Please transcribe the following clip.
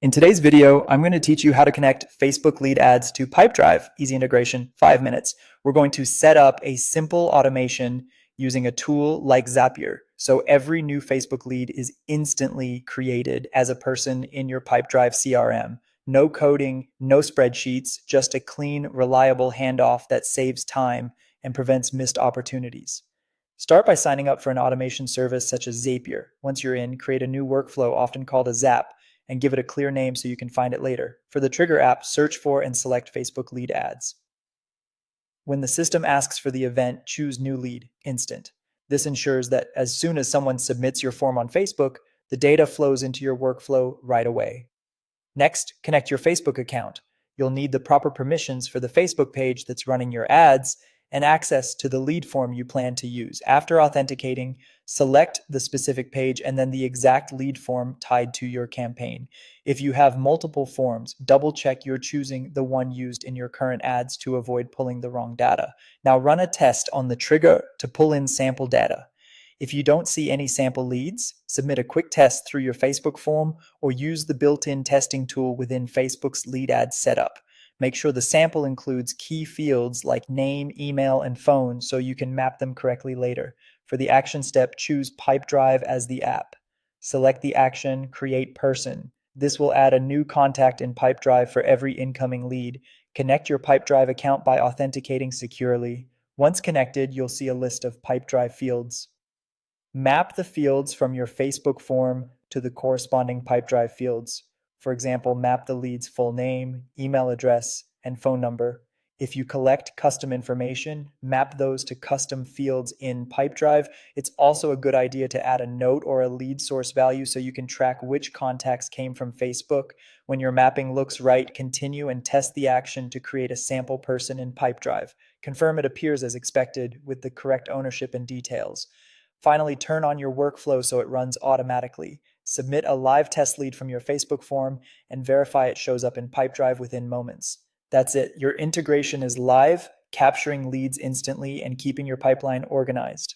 In today's video, I'm going to teach you how to connect Facebook lead ads to Pipedrive. Easy integration, 5 minutes. We're going to set up a simple automation using a tool like Zapier. So every new Facebook lead is instantly created as a person in your Pipedrive CRM. No coding, no spreadsheets, just a clean, reliable handoff that saves time and prevents missed opportunities. Start by signing up for an automation service such as Zapier. Once you're in, create a new workflow, often called a Zap, and give it a clear name so you can find it later. For the Trigger app, search for and select Facebook lead ads. When the system asks for the event, choose New Lead, Instant. This ensures that as soon as someone submits your form on Facebook, the data flows into your workflow right away. Next, connect your Facebook account. You'll need the proper permissions for the Facebook page that's running your ads and access to the lead form you plan to use. After authenticating, select the specific page and then the exact lead form tied to your campaign. If you have multiple forms, double check you're choosing the one used in your current ads to avoid pulling the wrong data. Now run a test on the trigger to pull in sample data. If you don't see any sample leads, submit a quick test through your Facebook form or use the built-in testing tool within Facebook's lead ad setup. Make sure the sample includes key fields like name, email, and phone so you can map them correctly later. For the action step, choose Pipedrive as the app. Select the action, Create Person. This will add a new contact in Pipedrive for every incoming lead. Connect your Pipedrive account by authenticating securely. Once connected, you'll see a list of Pipedrive fields. Map the fields from your Facebook form to the corresponding Pipedrive fields. For example, map the lead's full name, email address, and phone number. If you collect custom information, map those to custom fields in Pipedrive. It's also a good idea to add a note or a lead source value so you can track which contacts came from Facebook. When your mapping looks right, continue and test the action to create a sample person in Pipedrive. Confirm it appears as expected with the correct ownership and details. Finally, turn on your workflow so it runs automatically. Submit a live test lead from your Facebook form and verify it shows up in Pipedrive within moments. That's it. Your integration is live, capturing leads instantly and keeping your pipeline organized.